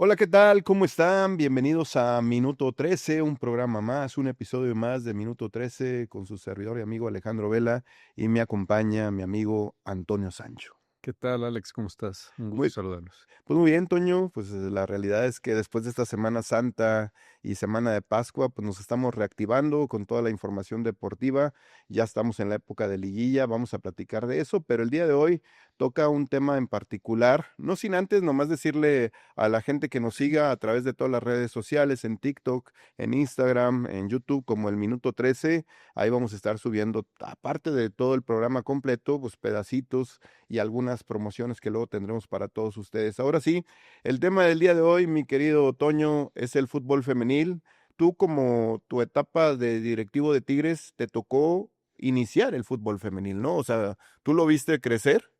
Hola, ¿qué tal? ¿Cómo están? Bienvenidos a Minuto 13, un programa más, un episodio más de Minuto 13 con su servidor y amigo Alejandro Vela y me acompaña mi amigo Antonio Sancho. ¿Qué tal, Alex? ¿Cómo estás? Un gusto Muy, saludarlos. pues muy bien, Toño, pues la realidad es que después de esta Semana Santa y Semana de Pascua, pues nos estamos reactivando con toda la información deportiva. Ya estamos en la época de liguilla, vamos a platicar de eso, pero el día de hoy toca un tema en particular, no sin antes nomás decirle a la gente que nos siga a través de todas las redes sociales, en TikTok, en Instagram, en YouTube, como el Minuto 13. Ahí vamos a estar subiendo, aparte de todo el programa completo, pues pedacitos y algunas promociones que luego tendremos para todos ustedes. Ahora sí, el tema del día de hoy, mi querido Toño, es el fútbol femenil. Tú, como tu etapa de directivo de Tigres, te tocó iniciar el fútbol femenil, ¿no? O sea, tú lo viste crecer.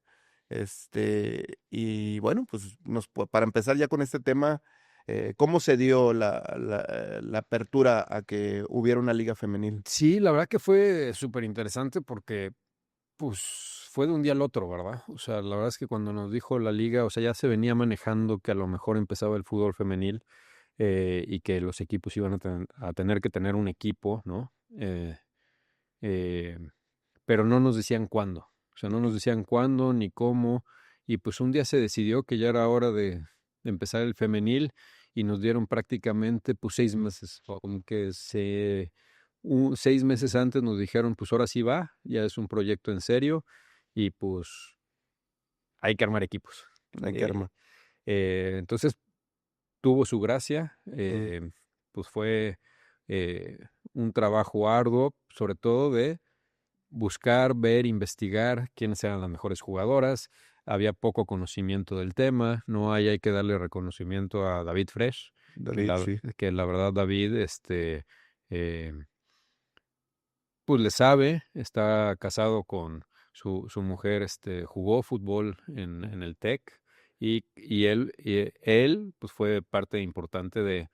Y bueno, pues para empezar ya con este tema, ¿cómo se dio la apertura a que hubiera una liga femenil? Sí, la verdad que fue súper interesante porque, pues, fue de un día al otro, ¿verdad? O sea, la verdad es que cuando nos dijo la liga, o sea, ya se venía manejando que a lo mejor empezaba el fútbol femenil y que los equipos iban a tener que tener un equipo, ¿no? Eh, pero no nos decían cuándo. O sea, no nos decían cuándo ni cómo. Y pues un día se decidió que ya era hora de empezar el femenil y nos dieron prácticamente pues 6 meses. O como que 6 meses antes nos dijeron pues ahora sí va, ya es un proyecto en serio y pues hay que armar equipos. Hay que Eh, armar. entonces tuvo su gracia, Mm. pues fue eh, un trabajo arduo, sobre todo de buscar, ver, investigar quiénes eran las mejores jugadoras. Había poco conocimiento del tema. No hay que darle reconocimiento a David Fresh, David, sí. que la verdad David, eh, pues le sabe, está casado con su mujer, jugó fútbol en el TEC y él pues fue parte importante de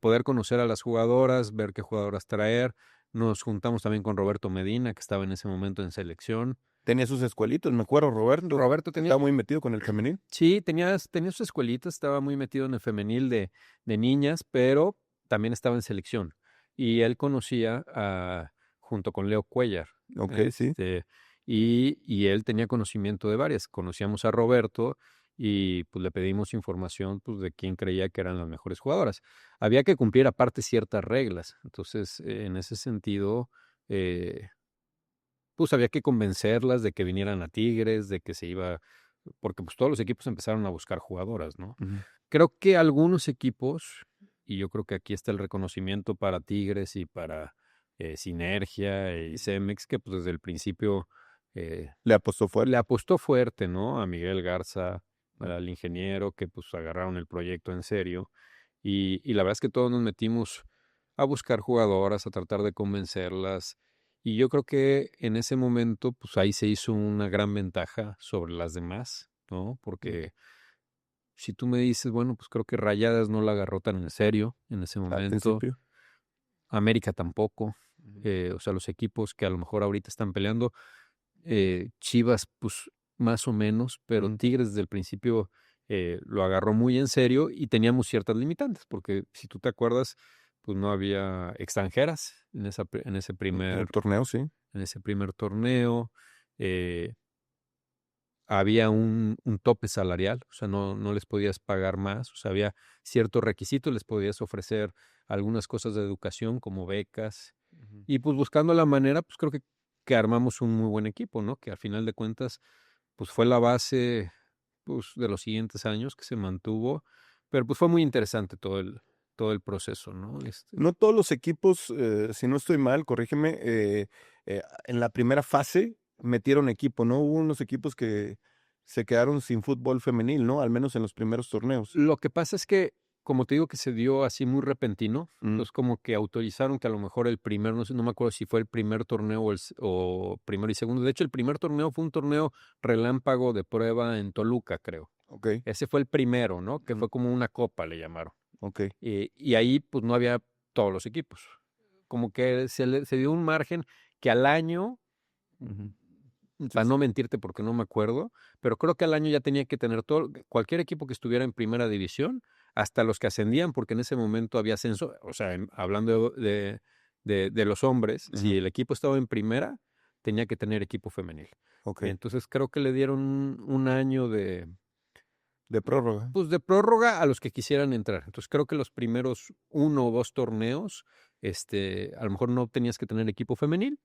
poder conocer a las jugadoras, ver qué jugadoras traer. Nos juntamos también con Roberto Medina, que estaba en ese momento en selección. Tenía sus escuelitos, me acuerdo, Roberto. Roberto tenía, Estaba muy metido con el femenil. sí, tenía sus escuelitas, estaba muy metido en el femenil de niñas, pero también estaba en selección. Y él conocía junto con Leo Cuellar, Ok, sí. y él tenía conocimiento de varias. Conocíamos a Roberto y pues le pedimos información pues, de quién creía que eran las mejores jugadoras. Había que cumplir aparte ciertas reglas. Entonces, en ese sentido, eh, pues había que convencerlas de que vinieran a Tigres, de que se iba, porque pues todos los equipos empezaron a buscar jugadoras, ¿no? Ujú. Creo que algunos equipos, y yo creo que aquí está el reconocimiento para Tigres y para Sinergia y Cemex, que pues desde el principio eh, Le apostó le fuerte. apostó fuerte, ¿no? A Miguel Garza, al ingeniero, que pues agarraron el proyecto en serio. Y la verdad es que todos nos metimos a buscar jugadoras, a tratar de convencerlas. Y yo creo que en ese momento, pues ahí se hizo una gran ventaja sobre las demás, ¿no? Mm. Porque si tú me dices, bueno, pues creo que Rayadas no la agarró tan en serio en ese Al momento, principio. América tampoco, Ujú. o sea, los equipos que a lo mejor ahorita están peleando, Chivas, pues más o menos, pero Ujú. Tigres desde el principio lo agarró muy en serio y teníamos ciertas limitantes, porque si tú te acuerdas, pues no había extranjeras en ese En el primer, torneo, sí. en ese primer torneo. eh, Había un tope salarial, o sea, no les podías pagar más, o sea, había ciertos requisitos, les podías ofrecer algunas cosas de educación como becas, Ujú. y pues buscando la manera, pues creo que armamos un muy buen equipo, ¿no? Que al final de cuentas, pues fue la base, pues, de los siguientes años que se mantuvo, pero pues fue muy interesante todo el proceso, ¿no? No todos los equipos, si no estoy mal, corrígeme, en la primera fase metieron equipo, ¿no? Hubo unos equipos que se quedaron sin fútbol femenil, ¿no? Al menos en los primeros torneos. Lo que pasa es que, como te digo, que se dio así muy repentino, Mm. entonces como que autorizaron que a lo mejor el primer, no sé, no me acuerdo si fue el primer torneo o primero y segundo. De hecho, el primer torneo fue un torneo relámpago de prueba en Toluca, creo. Ok. Ese fue el primero, ¿no? Que Mm. fue como una copa, le llamaron. Ok. Y ahí, pues, no había todos los equipos. Como que se dio un margen que al año, Ujú. Sí, para no mentirte porque no me acuerdo, pero creo que al año ya tenía que tener todo, cualquier equipo que estuviera en primera división, hasta los que ascendían, porque en ese momento había ascenso, o sea, hablando de los hombres, si Ujú. el equipo estaba en primera, tenía que tener equipo femenil. Ok. Entonces creo que le dieron un año De prórroga. pues de prórroga a los que quisieran entrar. Entonces creo que los primeros 1 o 2 torneos, a lo mejor no tenías que tener equipo femenil,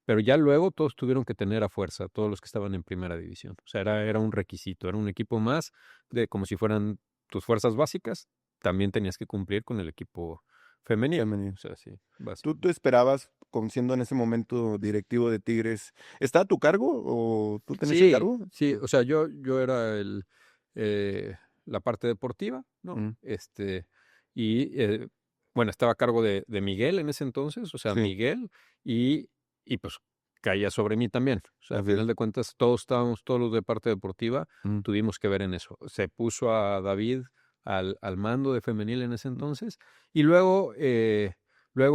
pero ya luego todos tuvieron que tener a fuerza, todos los que estaban en primera división. O sea, era un requisito, era un equipo más de como si fueran tus fuerzas básicas, también tenías que cumplir con el equipo femenil. O Femenil. sea, sí, ¿Tú esperabas, siendo en ese momento directivo de Tigres, ¿está a tu cargo o tú tenés el sí, cargo? sí, o sea, yo era eh, la parte deportiva, ¿no? Mm, Y bueno, estaba a cargo de Miguel en ese entonces, o sea, sí, Miguel, y pues caía sobre mí también. O sea, a así final es. de cuentas, todos los de parte deportiva, Mm, tuvimos que ver en eso. Se puso a David al mando de femenil en ese mm, entonces, y luego,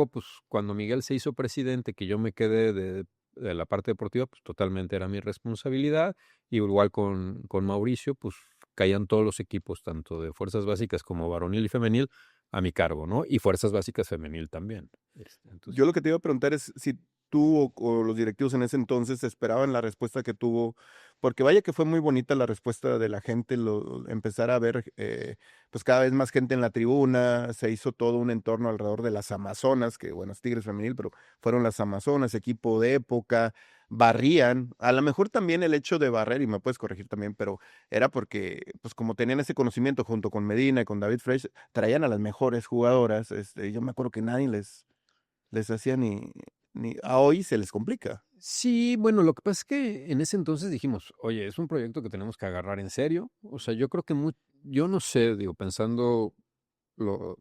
pues, cuando Miguel se hizo presidente, que yo me quedé de la parte deportiva, pues totalmente era mi responsabilidad. Y igual con Mauricio, pues caían todos los equipos, tanto de fuerzas básicas como varonil y femenil, a mi cargo, ¿no? Y fuerzas básicas femenil también. Entonces, Yo lo que te iba a preguntar es si tú o los directivos en ese entonces esperaban la respuesta que tuvo, porque vaya que fue muy bonita la respuesta de la gente, empezar a ver pues cada vez más gente en la tribuna, se hizo todo un entorno alrededor de las Amazonas, que bueno, es Tigres femenil, pero fueron las Amazonas, equipo de época, barrían, a lo mejor también el hecho de barrer, y me puedes corregir también, pero era porque pues como tenían ese conocimiento junto con Medina y con David Fresh, traían a las mejores jugadoras, yo me acuerdo que nadie les hacía ni a hoy se les complica. sí, bueno, lo que pasa es que en ese entonces dijimos, oye, es un proyecto que tenemos que agarrar en serio. O sea, yo creo que yo no sé, digo, pensando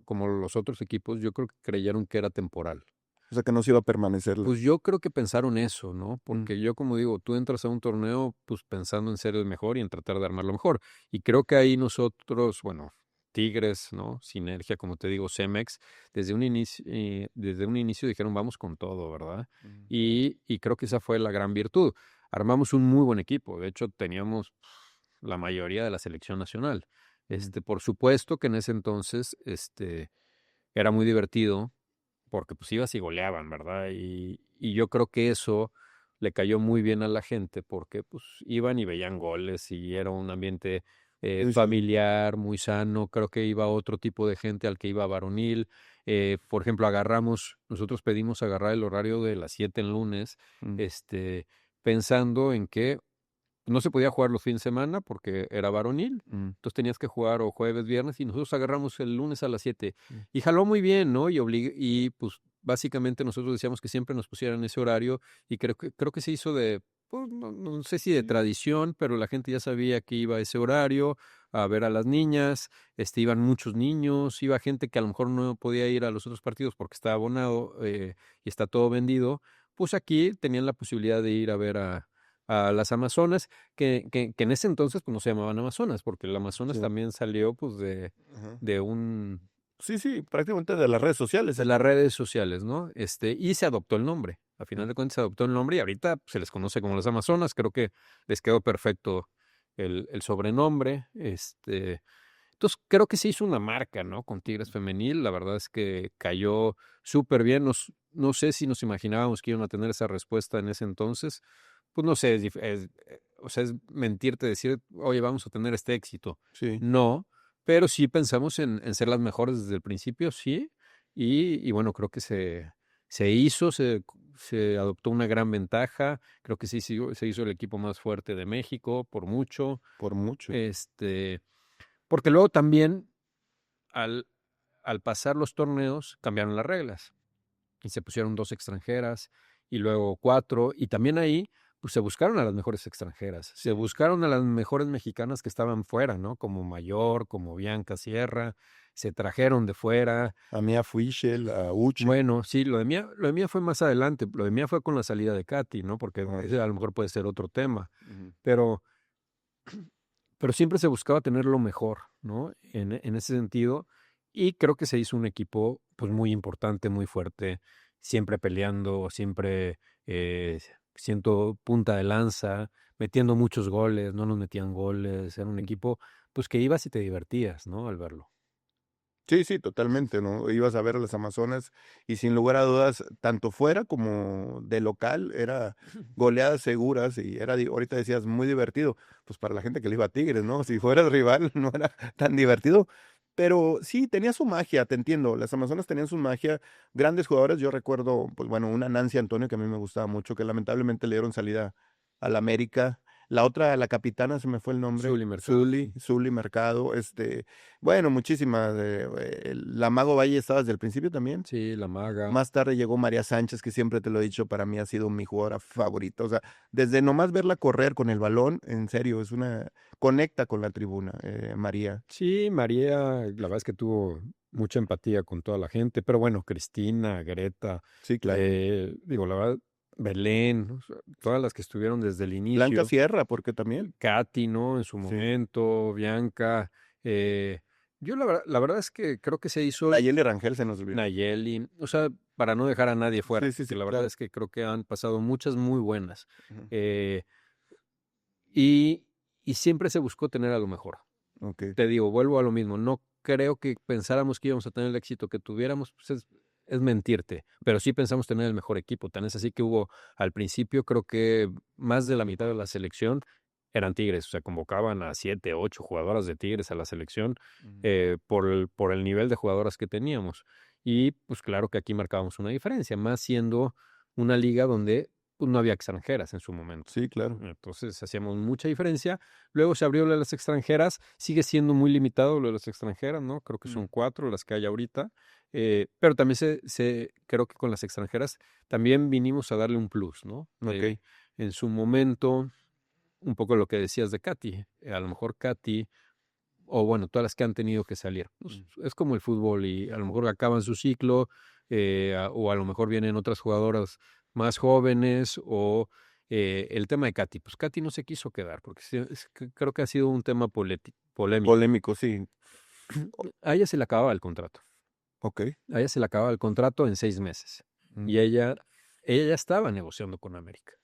como los otros equipos, yo creo que creyeron que era temporal. O sea, que no se iba a permanecer. Pues yo creo que pensaron eso, ¿no? Mm, Porque yo, como digo, tú entras a un torneo pues pensando en ser el mejor y en tratar de armarlo mejor. Y creo que ahí nosotros, bueno, Tigres, ¿no? Sinergia, como te digo, Cemex, desde un inicio dijeron vamos con todo, ¿verdad? mm, Y creo que esa fue la gran virtud. Armamos un muy buen equipo. De hecho, teníamos la mayoría de la selección nacional. mm. Por supuesto que en ese entonces, era muy divertido porque pues ibas y goleaban, ¿verdad? Y yo creo que eso le cayó muy bien a la gente porque pues iban y veían goles y era un ambiente Sí, sí. familiar, muy sano. Creo que iba otro tipo de gente al que iba varonil. Por ejemplo, nosotros pedimos agarrar el horario de las 7 en lunes, Mm, pensando en que no se podía jugar los fines de semana porque era varonil, mm, entonces tenías que jugar o jueves, viernes, y nosotros agarramos el lunes a las 7. mm. Y jaló muy bien, ¿no? Y pues básicamente nosotros decíamos que siempre nos pusieran ese horario, y creo que se hizo pues, no sé si de Sí. tradición, pero la gente ya sabía que iba a ese horario a ver a las niñas. Iban muchos niños, iba gente que a lo mejor no podía ir a los otros partidos porque estaba abonado, y está todo vendido. Pues aquí tenían la posibilidad de ir a ver a las Amazonas, que en ese entonces pues no se llamaban Amazonas, porque el Amazonas Sí. también salió pues Ajá. de un Sí, sí, prácticamente de las redes sociales. de las redes sociales, ¿no? Y se adoptó el nombre. A Mm, final de cuentas se adoptó el nombre y ahorita se les conoce como las Amazonas. Creo que les quedó perfecto el sobrenombre. Entonces creo que se hizo una marca, ¿no? Con Tigres Femenil. La verdad es que cayó súper bien. No sé si nos imaginábamos que iban a tener esa respuesta en ese entonces. Pues no sé, o sea, es mentirte decir, oye, vamos a tener este éxito. sí. No, pero sí pensamos en ser las mejores desde el principio, sí. Y bueno, creo que se hizo, se adoptó una gran ventaja. Creo que sí se hizo el equipo más fuerte de México por mucho. Por mucho. Porque luego también al, al pasar los torneos cambiaron las reglas y se pusieron 2 extranjeras y luego 4, y también ahí pues se buscaron a las mejores extranjeras, se Sí. buscaron a las mejores mexicanas que estaban fuera, ¿no? Como Mayor, como Bianca Sierra, se trajeron de fuera. A Mia Fischel, a Uche. Bueno, sí, lo de Mía fue más adelante, lo de Mía fue con la salida de Katy, ¿no? Porque Ajá. ese a lo mejor puede ser otro tema, Ujú. pero siempre se buscaba tener lo mejor, ¿no? En ese sentido, y creo que se hizo un equipo pues muy importante, muy fuerte, siempre peleando, siempre siendo punta de lanza, metiendo muchos goles, no nos metían goles, era un Mm. equipo pues que ibas y te divertías, ¿no? Al verlo. Sí, sí, totalmente, ¿no? Ibas a ver a las Amazonas y sin lugar a dudas, tanto fuera como de local, era goleadas seguras y era, ahorita decías, muy divertido, pues para la gente que le iba a Tigres, ¿no? Si fuera el rival no era tan divertido, pero sí, tenía su magia, te entiendo, las Amazonas tenían su magia, grandes jugadores, yo recuerdo, pues bueno, una Nancy Antonio que a mí me gustaba mucho, que lamentablemente le dieron salida al América, la otra, la capitana, se me fue el nombre, Zully Mercado. Zuli Mercado, bueno, muchísimas. La Mago Valle estaba desde el principio también. Sí, la maga. Más tarde llegó María Sánchez, que siempre te lo he dicho, para mí ha sido mi jugadora favorita. O sea, desde nomás verla correr con el balón, en serio, conecta con la tribuna, María. Sí, María, la verdad es que tuvo mucha empatía con toda la gente, pero bueno, Cristina, Greta, Sí, claro. digo, la verdad, Belén, o sea, todas las que estuvieron desde el Blanca inicio, Sierra, porque también. Katy, ¿no? En su Sí. momento, Bianca, eh, yo la verdad es que creo que se hizo Nayeli Rangel se nos olvidó. Nayeli, o sea, para no dejar a nadie fuera, Sí, sí, porque sí, la verdad claro. es que creo que han pasado muchas muy buenas, Ujú. eh, y, y siempre se buscó tener a lo mejor. Ok. Te digo, vuelvo a lo mismo, no creo que pensáramos que íbamos a tener el éxito que tuviéramos, pues es mentirte, pero sí pensamos tener el mejor equipo, tan es así que hubo al principio creo que más de la mitad de la selección eran Tigres, o sea, convocaban a 7, 8 jugadoras de Tigres a la selección Ujú. por el nivel de jugadoras que teníamos. Y pues claro que aquí marcábamos una diferencia, más siendo una liga donde pues, no había extranjeras en su momento. Sí, claro. Entonces hacíamos mucha diferencia. Luego se abrió lo de las extranjeras, sigue siendo muy limitado lo de las extranjeras, ¿no? Creo que Mm. son 4 las que hay ahorita, pero también creo que con las extranjeras también vinimos a darle un plus, ¿no? Ok. En su momento, un poco lo que decías de Katy, a lo mejor Katy, o bueno, todas las que han tenido que salir, pues, Mm. es como el fútbol y a lo mejor acaban su ciclo, o a lo mejor vienen otras jugadoras más jóvenes, o el tema de Katy, pues Katy no se quiso quedar, porque creo que ha sido un tema polémico. Polémico, sí. O- A ella se le acababa el contrato, Ok. a ella se le acababa el contrato en 6 meses, y Mm. ella ya estaba negociando con América,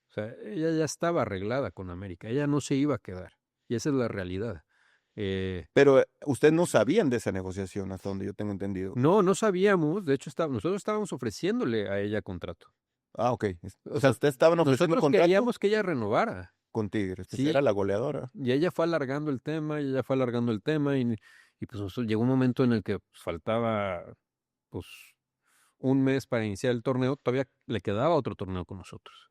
o sea, ella ya estaba arreglada con América, ella no se iba a quedar, y esa es la realidad. Eh, Pero ustedes no sabían de esa negociación, hasta donde yo tengo entendido. No, no sabíamos, de hecho nosotros estábamos ofreciéndole a ella contrato. Ah, ok. O O sea, sea, ustedes estaban ofreciendo nosotros contrato queríamos que ella renovara, con Tigres, pues era sí, la goleadora. y ella fue alargando el tema, y ella fue alargando el tema, y pues llegó un momento en el que pues, faltaba pues un mes para iniciar el torneo, todavía le quedaba otro torneo con nosotros.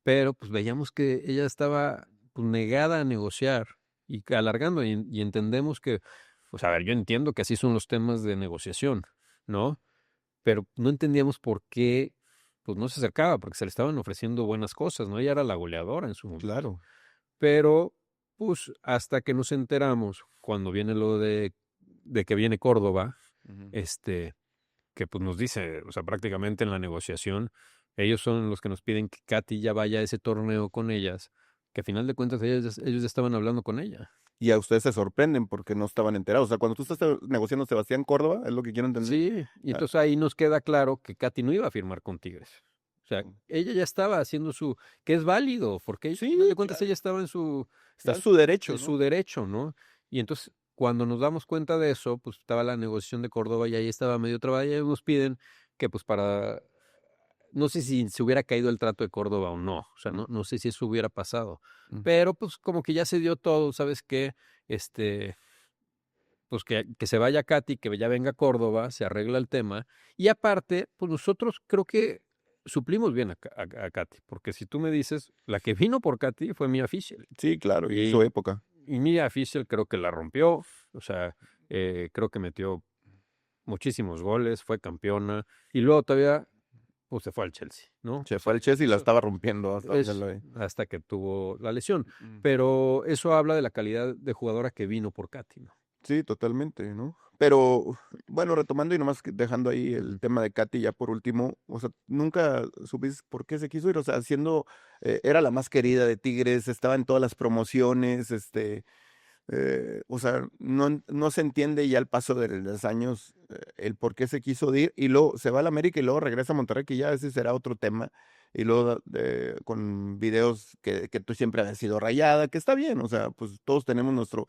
Pero pues veíamos que ella estaba pues, negada a negociar y que alargando, y entendemos que, pues a ver, yo entiendo que así son los temas de negociación, ¿no? Pero no entendíamos por qué, pues no se acercaba, porque se le estaban ofreciendo buenas cosas, ¿no? Ella era la goleadora en su momento. Claro. Pero, pues, hasta que nos enteramos, cuando viene lo de que viene Córdoba, Ujú. este, que pues nos dice, o sea, prácticamente en la negociación, ellos son los que nos piden que Katy ya vaya a ese torneo con ellas, que a final de cuentas ellos ya estaban hablando con ella. Y a ustedes se sorprenden porque no estaban enterados. O sea, cuando tú estás negociando Sebastián Córdoba, es lo que quiero entender. Sí, y Ah, entonces ahí nos queda claro que Katy no iba a firmar con Tigres. O sea, ella ya estaba haciendo que es válido, porque al final sí, de cuentas claro. ella Está estaba su derecho, en ¿no? su derecho, ¿no? Y entonces, cuando nos damos cuenta de eso, pues estaba la negociación de Córdoba y ahí estaba medio trabada y ellos nos piden que pues no sé si se hubiera caído el trato de Córdoba o no, o sea, Mm, no sé si eso hubiera pasado, mm. pero pues como que ya se dio todo, ¿sabes qué? Pues que se vaya Katy, que ya venga Córdoba, se arregla el tema. Y aparte, pues nosotros creo que suplimos bien a Katy, porque si tú me dices, la que vino por Katy fue Mia Fischel. Sí, claro, y su Y, época. y Mia Fischel creo que la rompió, o sea, creo que metió muchísimos goles, fue campeona, y luego todavía pues, se fue al Chelsea, ¿no? Se O fue sea, al Chelsea y la eso estaba rompiendo hasta donde es lo ve. hasta que tuvo la lesión. Mm. Pero eso habla de la calidad de jugadora que vino por Katy, ¿no? Sí, totalmente, ¿no? Pero bueno, retomando y nomás dejando ahí el tema de Katy ya por último, o sea, nunca supiste por qué se quiso ir, o sea, era la más querida de Tigres, estaba en todas las promociones, o sea, no se entiende ya al paso de los años el por qué se quiso ir y luego se va a la América y luego regresa a Monterrey, que ya ese será otro tema, y luego con videos que tú siempre habías sido rayada, que está bien, o sea, pues todos tenemos nuestro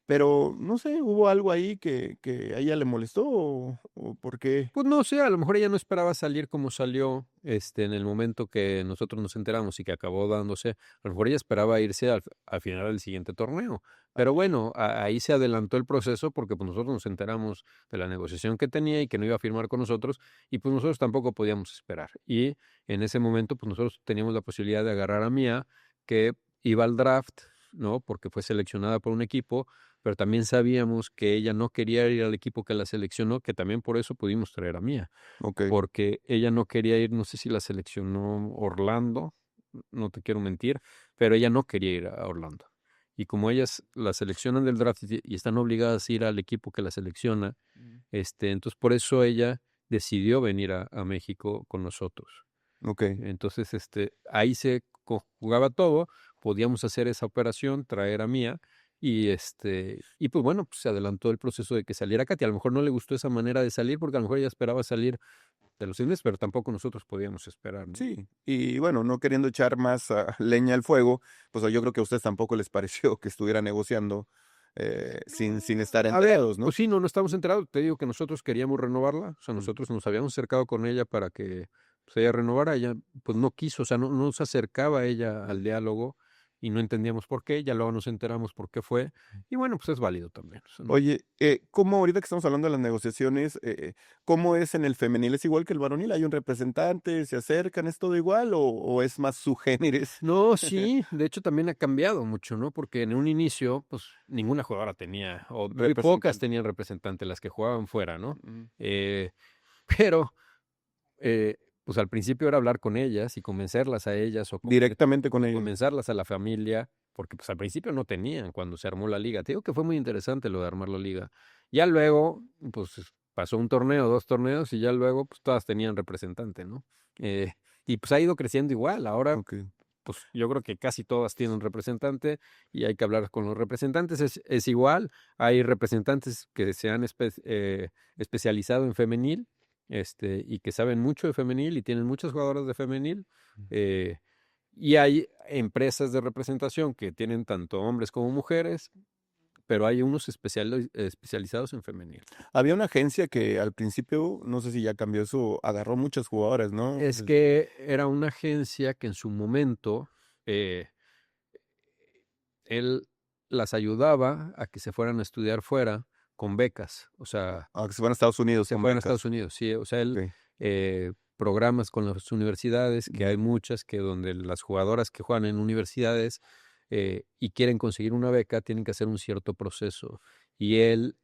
pero no sé, ¿hubo algo ahí que a ella le molestó o por qué? Pues no sé, a lo mejor ella no esperaba salir como salió, en el momento que nosotros nos enteramos y que acabó dándose. A lo mejor ella esperaba irse al final del siguiente torneo. Pero bueno, ahí se adelantó el proceso porque pues nosotros nos enteramos de la negociación que tenía y que no iba a firmar con nosotros y pues nosotros tampoco podíamos esperar. Y en ese momento pues nosotros teníamos la posibilidad de agarrar a Mía, que iba al draft, ¿no? Porque fue seleccionada por un equipo, pero también sabíamos que ella no quería ir al equipo que la seleccionó, que también por eso pudimos traer a Mía, Okey, porque ella no quería ir, no sé si la seleccionó Orlando, no te quiero mentir, pero ella no quería ir a Orlando. Y como ellas la seleccionan del draft y están obligadas a ir al equipo que la selecciona, entonces por eso ella decidió venir a México con nosotros. okey. Entonces, ahí se conjugaba todo, podíamos hacer esa operación, traer a Mía, y pues bueno, pues se adelantó el proceso de que saliera Katy. A lo mejor no le gustó esa manera de salir, porque a lo mejor ella esperaba salir de los Indios, pero tampoco nosotros podíamos esperar, ¿no? Sí, y bueno, no queriendo echar más, leña al fuego, pues, yo creo que a ustedes tampoco les pareció que estuviera negociando, sin estar A ver, enterados, ¿no? pues sí, no estamos enterados. Te digo que nosotros queríamos renovarla, o sea, Mm, nosotros nos habíamos acercado con ella para que, pues, ella renovara, ella, pues, no quiso, o sea, no se acercaba ella al diálogo y no entendíamos por qué, ya luego nos enteramos por qué fue, y bueno, pues es válido también, o sea, no. Oye, ¿cómo ahorita que estamos hablando de las negociaciones, cómo es en el femenil? ¿Es igual que el varonil? ¿Hay un representante? ¿Se acercan? ¿Es todo igual o es más su géneres? No, sí, de hecho también ha cambiado mucho, ¿no? Porque en un inicio, pues, ninguna jugadora tenía, o muy pocas Representante. tenían representante, las que jugaban fuera, ¿no? Mm, Eh, pero pues al principio era hablar con ellas y convencerlas a ellas directamente con o ellos. convencerlas a la familia, porque pues al principio no tenían cuando se armó la liga. Te digo que fue muy interesante lo de armar la liga. Ya luego, pues pasó un torneo, dos torneos y ya luego pues todas tenían representante, ¿no? Eh, y pues ha ido creciendo igual. Ahora, Okey. pues yo creo que casi todas tienen un representante y hay que hablar con los representantes. Es igual, hay representantes que se han especializado en femenil, y que saben mucho de femenil y tienen muchas jugadoras de femenil. eh, y hay empresas de representación que tienen tanto hombres como mujeres, pero hay unos especializados en femenil. Había una agencia que al principio, no sé si ya cambió eso, agarró muchas jugadoras, ¿no? Es que era una agencia que en su momento eh, él las ayudaba a que se fueran a estudiar fuera con becas, o sea, Que se van a Estados Unidos se con fueran a Estados becas. Unidos, sí, o sea, él Okey. programas con las universidades, que hay Mm, muchas que donde las jugadoras que juegan en universidades y quieren conseguir una beca tienen que hacer un cierto proceso. Y él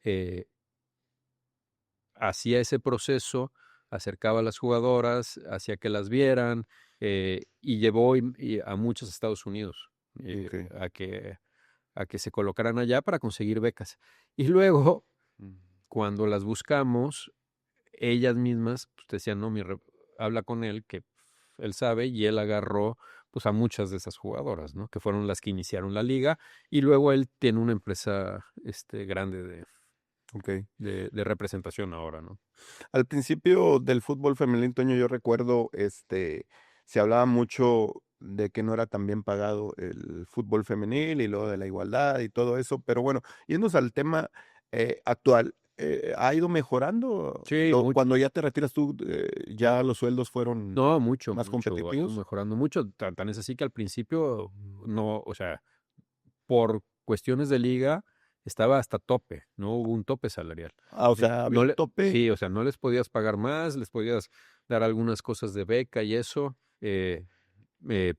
hacía ese proceso, acercaba a las jugadoras, hacía que las vieran y llevó y a muchos a Estados Unidos okey. a que se colocaran allá para conseguir becas. Y luego, Mm, cuando las buscamos, ellas mismas pues, decían, no, habla con él, que él sabe, y él agarró pues a muchas de esas jugadoras, ¿no? Que fueron las que iniciaron la liga, y luego él tiene una empresa grande okey. de representación ahora, ¿no? Al principio del fútbol femenil, Toño, yo recuerdo, se hablaba mucho de que no era tan bien pagado el fútbol femenil y luego de la igualdad y todo eso, pero bueno, yéndonos al tema, actual, ¿ha ido mejorando? Sí, Lo mucho. cuando ya te retiras tú, ¿ya los sueldos fueron No, mucho, más mucho, ha ido competitivos? mejorando mucho, tan es así que al principio no, o sea, por cuestiones de liga estaba hasta tope, no hubo un tope salarial. O sea, había No un le tope. Sí, o sea, no les podías pagar más, les podías dar algunas cosas de beca y eso,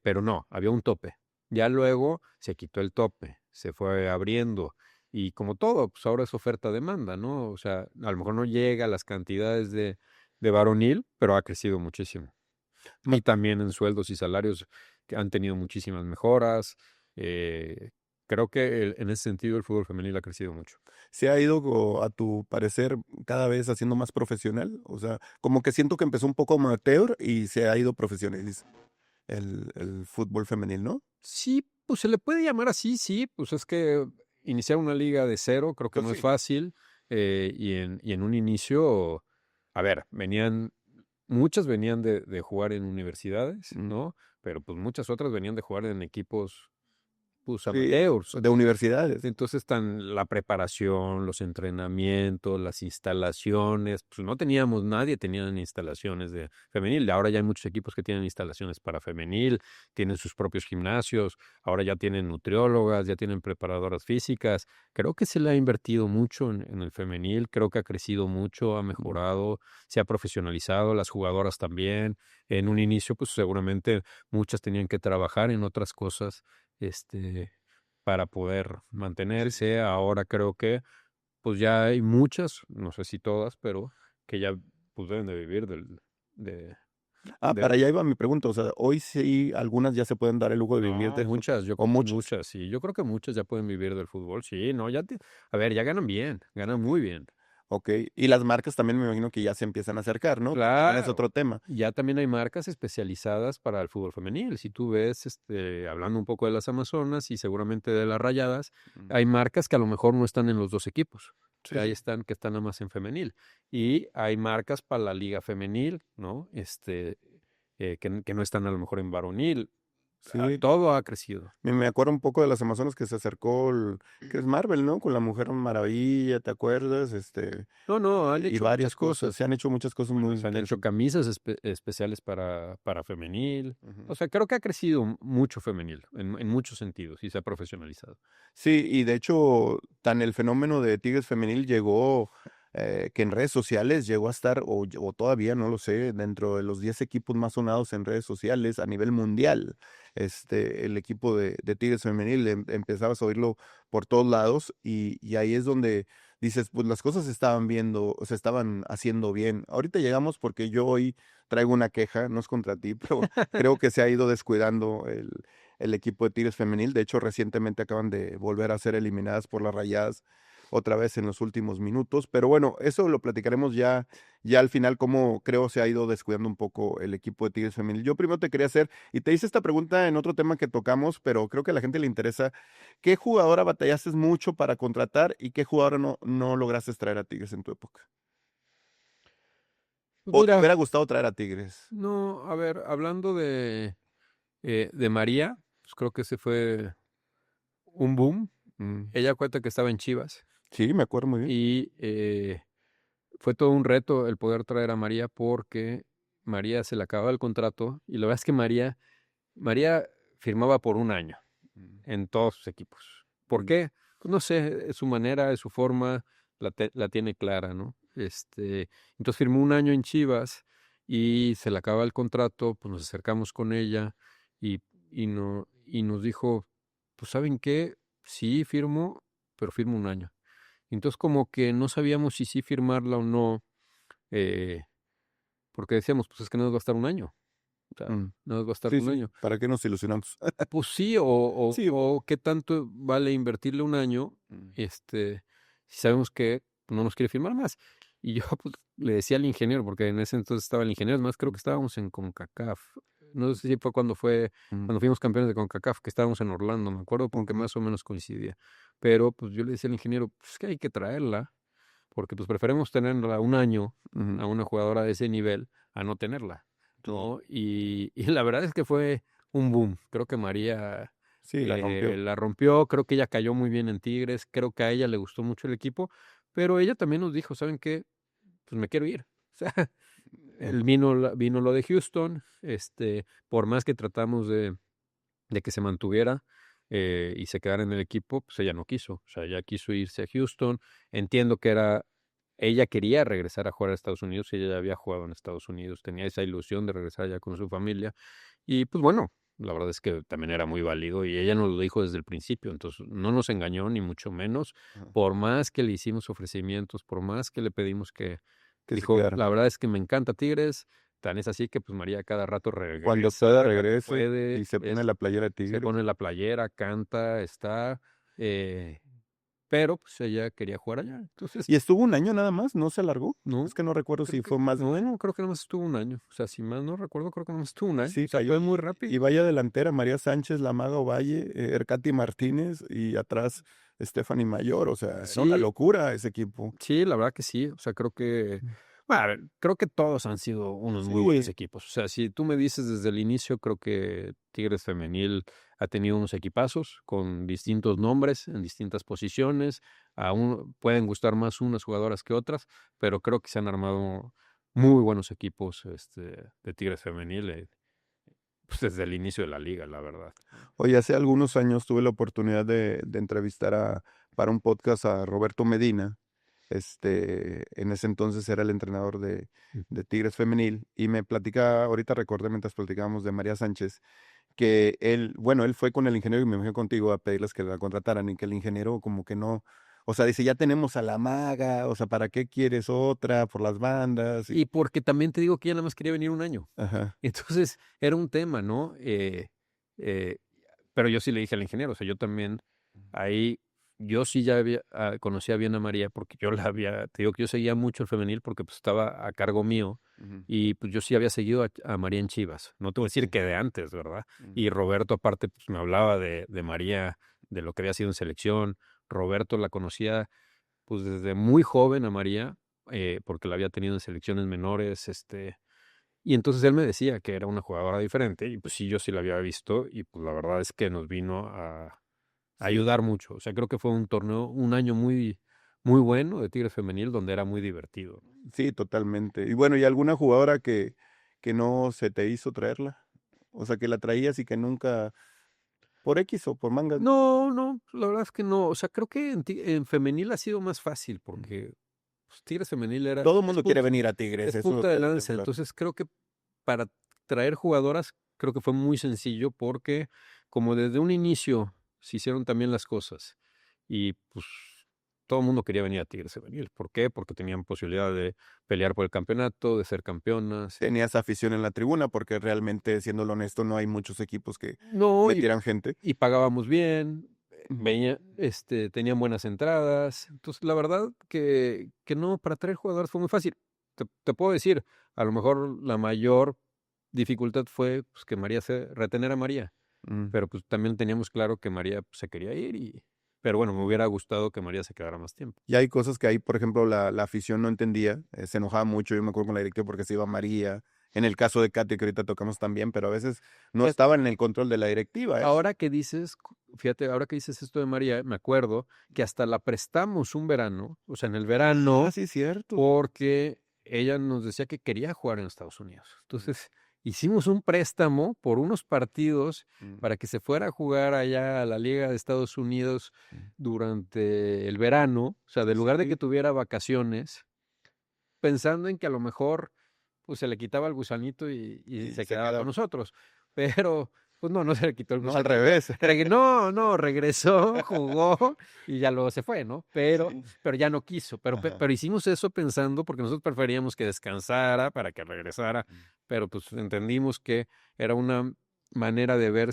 pero no, había un tope. Ya luego se quitó el tope, se fue abriendo y como todo, pues ahora es oferta-demanda, ¿no? O sea, a lo mejor no llega a las cantidades de varonil, pero ha crecido muchísimo. Ma Y también en sueldos y salarios que han tenido muchísimas mejoras. Creo que en ese sentido el fútbol femenil ha crecido mucho. ¿Se ha ido, a tu parecer, cada vez haciendo más profesional? O sea, como que siento que empezó un poco amateur y se ha ido profesionalizando el fútbol femenil, ¿no? Sí, pues se le puede llamar así, sí, pues es que iniciar una liga de cero creo que Pues no es sí. fácil. Y en un inicio, a ver, muchas venían de jugar en universidades, Mm, ¿no? Pero pues muchas otras venían de jugar en equipos pues Sí, amateurs. de universidades. Entonces están la preparación, los entrenamientos, las instalaciones. Pues no teníamos, nadie tenía instalaciones de femenil. Ahora ya hay muchos equipos que tienen instalaciones para femenil, tienen sus propios gimnasios, ahora ya tienen nutriólogas, ya tienen preparadoras físicas. Creo que se le ha invertido mucho en el femenil, creo que ha crecido mucho, ha mejorado, se ha profesionalizado, las jugadoras también. En un inicio, pues seguramente muchas tenían que trabajar en otras cosas, para poder Sí. mantenerse. Ahora creo que pues ya hay muchas, no sé si todas, pero que ya pues deben de vivir de, Para de allá iba mi pregunta, o sea, hoy sí algunas ya se pueden dar el lujo de vivir no, de esto, muchas, yo o creo que muchas. muchas, sí, yo creo que muchas ya pueden vivir del fútbol, sí, no, a ver, ya ganan bien, ganan muy bien. Okey, y las marcas también me imagino que ya se empiezan a acercar, ¿no? Que también es Claro, otro tema. ya también hay marcas especializadas para el fútbol femenil. Si tú ves, hablando un poco de las Amazonas y seguramente de las Rayadas, Mm. hay marcas que a lo mejor no están en los dos equipos, Sí, que ahí sí. están, que están nada más en femenil. Y hay marcas para la liga femenil, ¿no? Que no están a lo mejor en varonil. Sí, Todo ha crecido. me acuerdo un poco de las Amazonas que se acercó que es Marvel, ¿no? Con la Mujer Maravilla, ¿te acuerdas? No, no, han Y hecho varias muchas cosas, se cosas. han hecho muchas cosas muy Se han hecho interesantes. camisas especiales para femenil. Ujú. O sea, creo que ha crecido mucho femenil en muchos sentidos y se ha profesionalizado. Sí, y de hecho, tan el fenómeno de Tigres femenil llegó, que en redes sociales llegó a estar, o todavía, no lo sé, dentro de los 10 equipos más sonados en redes sociales a nivel mundial. El equipo de Tigres femenil, empezabas a oírlo por todos lados y ahí es donde dices, pues las cosas se estaban viendo, se estaban haciendo bien. Ahorita llegamos porque yo hoy traigo una queja, no es contra ti, pero creo que se ha ido descuidando el equipo de Tigres femenil. De hecho, recientemente acaban de volver a ser eliminadas por las Rayadas otra vez en los últimos minutos. Pero bueno, eso lo platicaremos ya al final, cómo creo se ha ido descuidando un poco el equipo de Tigres femenil. Yo primero te quería hacer, y te hice esta pregunta en otro tema que tocamos, pero creo que a la gente le interesa, ¿qué jugadora batallaste mucho para contratar y qué jugadora no lograste traer a Tigres en tu época? Pues ¿O te mira, hubiera gustado traer a Tigres? no, a ver, hablando de María, pues creo que ese fue un boom. Mm, Ella cuenta que estaba en Chivas sí, me acuerdo muy bien. y fue todo un reto el poder traer a María porque María se le acababa el contrato y la verdad es que María firmaba por un año Mm, en todos sus equipos. ¿Por mm, qué? Pues no sé, es su manera, es su forma, la tiene clara, ¿no? Entonces firmó un año en Chivas y se le acaba el contrato, pues nos acercamos con ella y, y nos dijo, pues ¿saben qué? Sí, firmo, pero firmo un año. Entonces como que no sabíamos si sí firmarla o no, eh, porque decíamos, pues es que no nos va a estar un año, o sea, mm. no nos va a estar Sí, un sí, año. ¿para qué nos ilusionamos? Pues sí, o Sí. qué tanto vale invertirle un año, Mm, si sabemos que no nos quiere firmar más. Y yo pues, le decía al ingeniero, porque en ese entonces estaba el ingeniero, además creo que estábamos en CONCACAF. No sé si mm, cuando fuimos campeones de CONCACAF, que estábamos en Orlando, me acuerdo, porque okey. más o menos coincidía. Pero pues yo le decía al ingeniero, pues que hay que traerla, porque pues preferemos tenerla un año Ujú, a una jugadora de ese nivel a no tenerla, sí. ¿no? Y la verdad es que fue un boom. Creo que María Sí, la rompió. la rompió, creo que ella cayó muy bien en Tigres, creo que a ella le gustó mucho el equipo, pero ella también nos dijo, ¿saben qué? Pues me quiero ir. O sea, Ujú, vino lo de Houston, por más que tratamos de que se mantuviera y se quedara en el equipo, pues ella no quiso. O sea, ella quiso irse a Houston. Entiendo que ella quería regresar a jugar a Estados Unidos, ella ya había jugado en Estados Unidos, tenía esa ilusión de regresar allá con su familia. Y pues bueno, la verdad es que también era muy válido y ella nos lo dijo desde el principio, entonces no nos engañó ni mucho menos, ajá. por más que le hicimos ofrecimientos, por más que le pedimos que Que se dijo, quedara. la verdad es que me encanta Tigres, tan es así que pues María cada rato Cuando regresa, pueda cuando regrese puede, y se pone la playera de se Tigres. pone la playera, canta, está, eh, pero pues ella quería jugar allá, entonces ¿Y estuvo un año nada más? ¿No se alargó? no, Es que no recuerdo creo si que, fue más de un año. no, creo que nomás estuvo un año, o sea, si mal no recuerdo, creo que nomás estuvo un año, o Sí, sea, cayó. fue muy Y rápido. vaya delantera, María Sánchez, La Maga Ovalle, Ercati Martínez y atrás Stephanie Mayor. O sea, era una Sí, locura ese equipo. sí, la verdad que sí. O sea, creo que, bueno, a ver, creo que todos han sido unos muy buenos Sí. equipos. O sea, si tú me dices desde el inicio, creo que Tigres Femenil ha tenido unos equipazos con distintos nombres en distintas posiciones. Aún pueden gustar más unas jugadoras que otras, pero creo que se han armado muy buenos equipos de Tigres Femenil pues desde el inicio de la liga, la verdad. Oye, hace algunos años tuve la oportunidad de entrevistar para un podcast a Roberto Medina. En ese entonces era el entrenador de Tigres Femenil y me platica, ahorita recordé mientras platicábamos de María Sánchez, que él, bueno, él fue con el ingeniero y me imagino contigo a pedirles que la contrataran y que el ingeniero como que no, o sea, dice, ya tenemos a la maga, o sea, ¿para qué quieres otra por las bandas? Y porque también te digo que ella nada más quería venir un año. Ajá. Entonces era un tema, ¿no? Eh, pero yo sí le dije al ingeniero, o sea, yo también ahí, yo sí ya conocía bien a María porque yo la había, te digo que yo seguía mucho el femenil porque pues estaba a cargo mío Ujú. y pues yo sí había seguido a María en Chivas. No te voy a decir Sí. que de antes, ¿verdad? Mm. Y Roberto aparte pues me hablaba de María, de lo que había sido en selección. Roberto la conocía pues desde muy joven a María, porque la había tenido en selecciones menores, y entonces él me decía que era una jugadora diferente, y pues sí, yo sí la había visto, y pues la verdad es que nos vino a Sí. ayudar mucho. O sea, creo que fue un torneo, un año muy, muy bueno de Tigres Femenil, donde era muy divertido. Sí, totalmente. Y bueno, ¿y alguna jugadora que no se te hizo traerla? O sea, que la traías y que nunca, por X o por manga. No, no, la verdad es que no. O sea, creo que en femenil ha sido más fácil, Mm. porque pues, Tigres Femenil era, Todo el mundo quiere venir a Tigres, es eso punta de te lo tengo lanza. claro. Entonces creo que para traer jugadoras, creo que fue muy sencillo porque como desde un inicio se hicieron también las cosas y pues todo el mundo quería venir a Tigres Femenil. ¿Por qué? Porque tenían posibilidad de pelear por el campeonato, de ser campeonas. Tenías afición en la tribuna, porque realmente, siendo honesto, no hay muchos equipos que No, metieran gente. y pagábamos bien, Ujú. tenían buenas entradas. Entonces, la verdad que no, para traer jugadores fue muy fácil. Te puedo decir, a lo mejor la mayor dificultad fue pues, que María retener a María, Mm. pero pues también teníamos claro que María pues, se quería ir pero bueno, me hubiera gustado que María se quedara más tiempo. Y hay cosas que ahí, por ejemplo, la afición no entendía, se enojaba mucho, yo me acuerdo con la directiva porque se iba María, en el caso de Katy, que ahorita tocamos también, pero a veces no Es- estaba en el control de la directiva, ¿eh? Ahora que dices, fíjate, ahora que dices esto de María, me acuerdo que hasta la prestamos un verano, o sea, en el Ah, verano, sí, cierto. porque ella nos decía que quería jugar en Estados Unidos. Entonces, hicimos un préstamo por unos partidos Mm. para que se fuera a jugar allá a la Liga de Estados Unidos Mm. durante el verano, o sea, de lugar de que Sí, tuviera vacaciones, pensando en que a lo mejor pues se le quitaba el gusanito y y se se quedaba queda, con nosotros. Pero, pues no se le quitó el no, al gusanito. revés. No, regresó, jugó y ya luego se fue, ¿no? Sí. Pero ya no quiso. Ajá. Pero hicimos eso pensando, porque nosotros preferíamos que descansara para que regresara, Mm. pero pues entendimos que era una manera de ver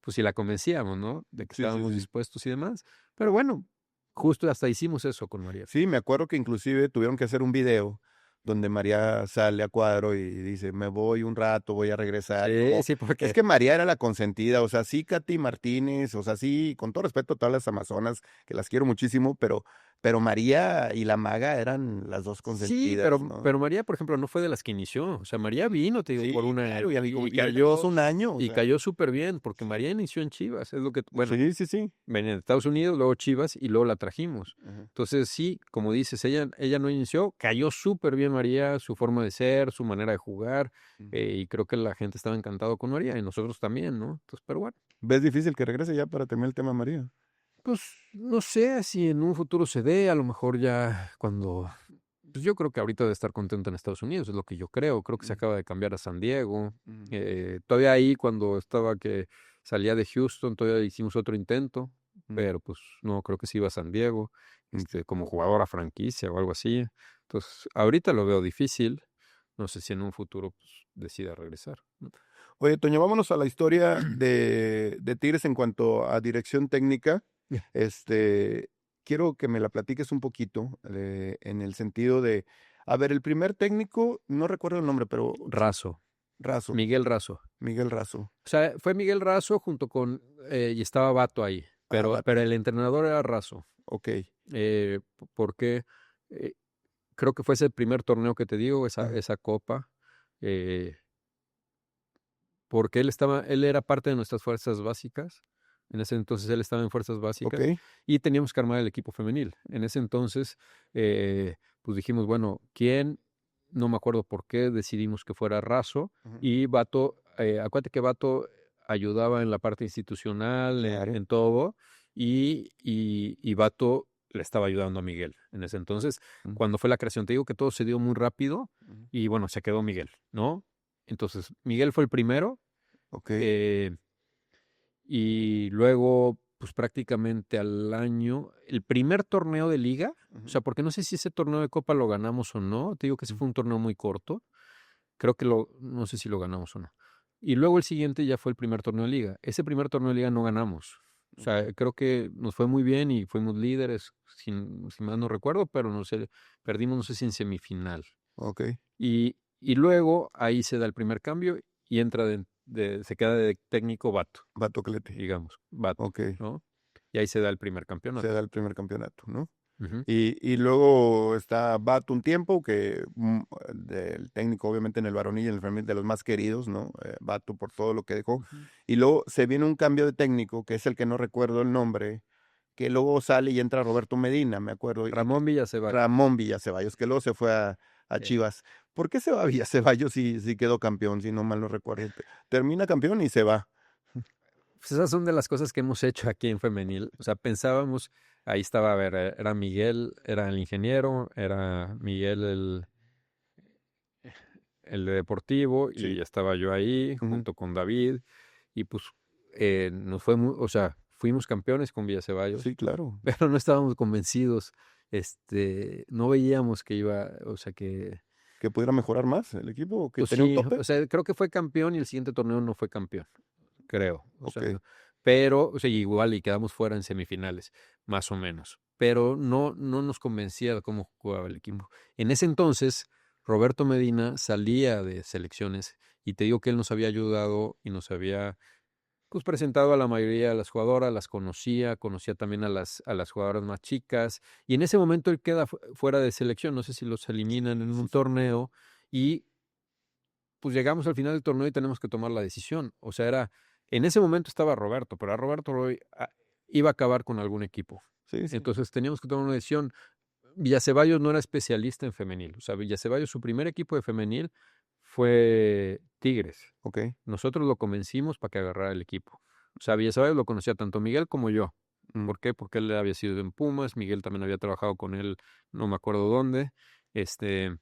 pues si la convencíamos, ¿no? De que Sí, sí, estábamos sí. dispuestos y demás. Pero bueno, justo hasta hicimos eso con María. Sí, me acuerdo que inclusive tuvieron que hacer un video donde María sale a cuadro y dice, me voy un rato, voy a regresar. Y Sí, como, sí, es porque que María era la consentida, o sea, sí, Katy Martínez, o sea, sí, con todo respeto a todas las amazonas, que las quiero muchísimo, pero María y la maga eran las dos sí, consentidas, ¿no? pero María, por ejemplo, no fue de las que inició. O sea, María vino, te digo, por Sí, una claro, y y ahorita llevas cayó un año, o y sea, cayó súper bien, porque María inició en Chivas, es lo que, bueno, sí, sí, sí. venía de Estados Unidos, luego Chivas y luego la trajimos. Ajá. Entonces, sí, como dices, ella no inició, cayó súper bien María, su forma de ser, su manera de jugar, Mm. y creo que la gente estaba encantado con María y nosotros también, ¿no? Entonces, pero bueno, ¿Ves difícil que regrese ya para terminar el tema María? pues no sé si en un futuro se dé, a lo mejor ya cuando pues yo creo que ahorita debe estar contento en Estados Unidos, es lo que yo creo. Creo que se Mm. acaba de cambiar a San Diego. Mm. Todavía ahí, cuando estaba que salía de Houston, todavía hicimos otro intento, Mm. pero pues no, creo que sí iba a San Diego, como jugadora franquicia o algo así. Entonces, ahorita lo veo difícil. No sé si en un futuro pues, decida regresar, ¿no? Oye, Toño, vámonos a la historia de Tigres en cuanto a dirección técnica. Ya. Este, quiero que me la platiques un poquito, en el sentido de, a ver, el primer técnico, no recuerdo el nombre, pero Razo, Razo, Miguel Razo. Miguel Razo. O sea, fue Miguel Razo junto con, y estaba Bato ahí, Ah, pero vato. el entrenador era Razo. Ok. Porque eh, creo que fue ese primer torneo que te digo, Ajá. esa copa. eh, porque él era parte de nuestras fuerzas básicas. En ese entonces él estaba en fuerzas básicas Ok. y teníamos que armar el equipo femenil. En ese entonces, pues dijimos, bueno, ¿quién? No me acuerdo por qué decidimos que fuera Razo Ujú. y Bato, acuérdate que Bato ayudaba en la parte institucional, Claro. en todo, y Bato le estaba ayudando a Miguel. En ese entonces, Mm, cuando fue la creación, te digo que todo se dio muy rápido ujú. y bueno, se quedó Miguel, ¿no? Entonces, Miguel fue el primero. Ok. eh, y luego, pues prácticamente al año, el primer torneo de liga, o Ujú, sea, porque no sé si ese torneo de Copa lo ganamos o no, te digo que ese ujú. fue un torneo muy corto, creo que no sé si lo ganamos o no. Y luego el siguiente ya fue el primer torneo de liga. Ese primer torneo de liga no ganamos. O Ok. sea, creo que nos fue muy bien y fuimos líderes, si mal no recuerdo, pero no sé, perdimos, no sé si en semifinal. Ok. Y luego ahí se da el primer cambio y entra se queda de técnico Bato, Batoclete. digamos, Bato, Ok. ¿no? Y ahí se da el primer Se campeonato. da el primer campeonato, ¿no? Ujú, Y luego está Bato un tiempo, que del técnico obviamente en el varonil y en el femenil de los más queridos, ¿no? Bato por todo lo que dejó. ujú. Y luego se viene un cambio de técnico, que es el que no recuerdo el nombre, que luego sale y entra Roberto Medina, me acuerdo, Ramón Villacevallos. Ramón Villaceballos, que luego se fue a Sí. Chivas. ¿Por qué se va Villacevallos si quedó campeón, si no mal no recuerdo? Termina campeón y se va. Pues esas son de las cosas que hemos hecho aquí en femenil. O sea, pensábamos, ahí estaba, a ver, era Miguel, era el ingeniero, era Miguel el de deportivo, y Sí. estaba yo ahí Ujú. junto con David, y pues nos fue muy, o sea, fuimos campeones con Villacevallos, Sí, claro. pero no estábamos convencidos, no veíamos que iba, o sea, Que pudiera mejorar más el equipo, que pues tenía un sí, tope. o sea, creo que fue campeón y el siguiente torneo no fue campeón, creo, o Ok. sea, pero, o sea, igual y quedamos fuera en semifinales, más o menos, pero no nos convencía de cómo jugaba el equipo. En ese entonces, Roberto Medina salía de selecciones y te digo que él nos había ayudado y nos había pues presentado a la mayoría de las jugadoras, las conocía también a las jugadoras más chicas, y en ese momento él queda fuera de selección, no sé si los eliminan en un torneo, y pues llegamos al final del torneo y tenemos que tomar la decisión. O sea, en ese momento estaba Roberto, pero a Roberto iba a acabar con algún equipo. Sí, sí. Entonces teníamos que tomar una decisión. Villacevallos no era especialista en femenil. O sea, Villacevallos, su primer equipo de femenil fue Tigres. Ok. Nosotros lo convencimos para que agarrara el equipo. O sea, Villacevallos lo conocía tanto Miguel como yo. Mm. ¿Por qué? Porque él había sido en Pumas, Miguel también había trabajado con él, no me acuerdo dónde. Este,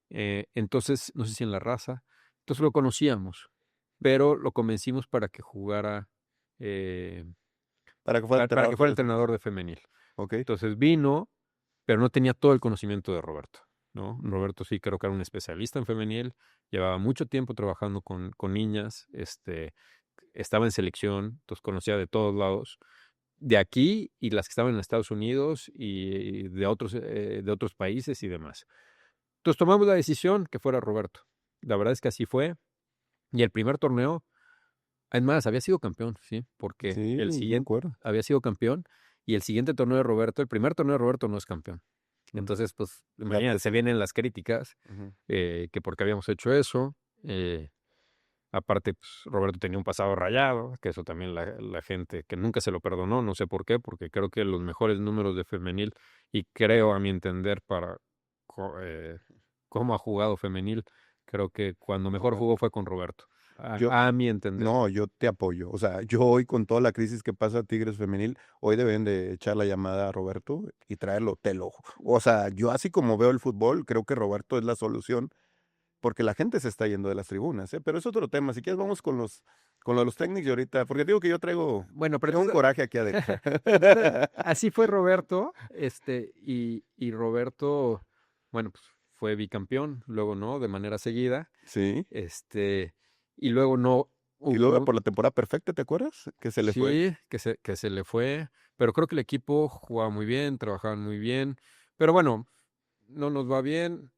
entonces, no sé si en La Raza. Entonces lo conocíamos, pero lo convencimos para que jugara, eh, Para que fuera para entrenador que fuera de femenil. entrenador de femenil. Ok. Entonces vino, pero no tenía todo el conocimiento de Roberto, ¿no? Mm. Roberto sí creo que era un especialista en femenil, llevaba mucho tiempo trabajando con niñas, estaba en selección, entonces conocía de todos lados, de aquí y las que estaban en Estados Unidos y de otros países y demás. Entonces tomamos la decisión que fuera Roberto. La verdad es que así fue. Y el primer torneo, es más, había sido campeón, sí, porque Sí, el me siguiente acuerdo. había sido campeón y el siguiente torneo de Roberto, el primer torneo de Roberto no es campeón. Mm. Entonces, pues, Ya imagínate, se pesó. vienen las críticas, Ujú. que porque habíamos hecho eso. Aparte, pues, Roberto tenía un pasado rayado, que eso también la gente, que nunca se lo perdonó, no sé por qué, porque creo que los mejores números de femenil, y creo a mi entender para cómo ha jugado femenil, creo que cuando mejor jugó Roberto. fue con Roberto, Yo, a mi entender. no, yo te apoyo. O sea, yo hoy con toda la crisis que pasa Tigres femenil, hoy deben de echar la llamada a Roberto y traerlo, o sea, yo así como veo el fútbol, creo que Roberto es la solución, porque la gente se está yendo de las tribunas, ¿eh? Pero es otro tema. Si quieres, vamos con los técnicos y ahorita, porque digo que yo Bueno, pero traigo un entonces, coraje aquí adentro. así fue Roberto, y Roberto, bueno, pues fue bicampeón, luego no, de manera seguida, Sí. este, y luego no Y luego hubo, por la temporada perfecta, ¿te acuerdas? Que se le fue. sí, que se le fue, pero creo que el equipo jugaba muy bien, trabajaban muy bien, pero bueno, no nos va bien,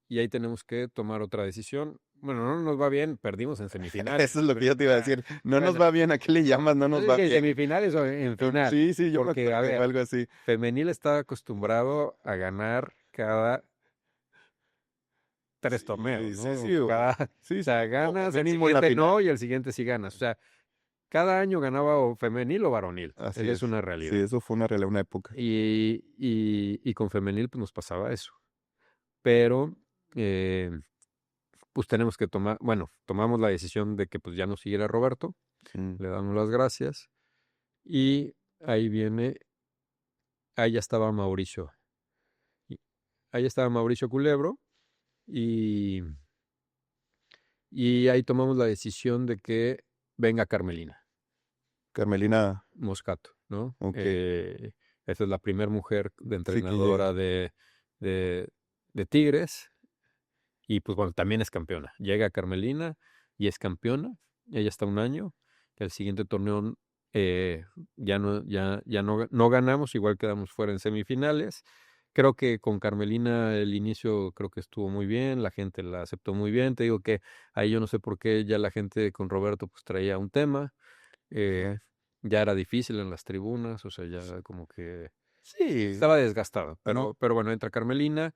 y ahí tenemos que tomar otra decisión. Bueno, no nos va bien, perdimos en semifinales. Eso es lo que yo te iba a decir. No nos Bueno, va bien, ¿a qué le no, llamas? No no nos sé va si en bien. semifinales o en final, Sí, sí, yo me porque, acuerdo a que fue ver, algo así. femenil está acostumbrado a ganar cada 3 torneos, Sí, ¿no? sí, O sí, sea, no, ganas, el mínimo en la siguiente no, final. y el siguiente sí ganas. O sea, cada año ganaba o femenil o varonil. Así Esa es es. una Sí, realidad. eso fue una realidad, una época. Y con femenil pues nos pasaba eso. Pero eh, pues tenemos que tomar, bueno, tomamos la decisión de que pues ya no siguiera Roberto, Mm. le damos las gracias y ahí viene, ahí ya estaba Mauricio. Y- Ahí estaba Mauricio Culebro y, y ahí tomamos la decisión de que venga Carmelina Carmelina, Moscato, ¿no? ok. Esa es la primera mujer de Sí que llega. entrenadora de, de Tigres. Y pues bueno, también es campeona. Llega Carmelina y es campeona. Ella está un año. El siguiente torneo no ganamos, igual quedamos fuera en semifinales. Creo que con Carmelina el inicio creo que estuvo muy bien, la gente la aceptó muy bien. Te digo que ahí yo no sé por qué ya la gente con Roberto pues traía un tema. Ajá. Ya era difícil en las tribunas, o sea, ya como que Sí. estaba desgastada, Ajá. pero bueno, entra Carmelina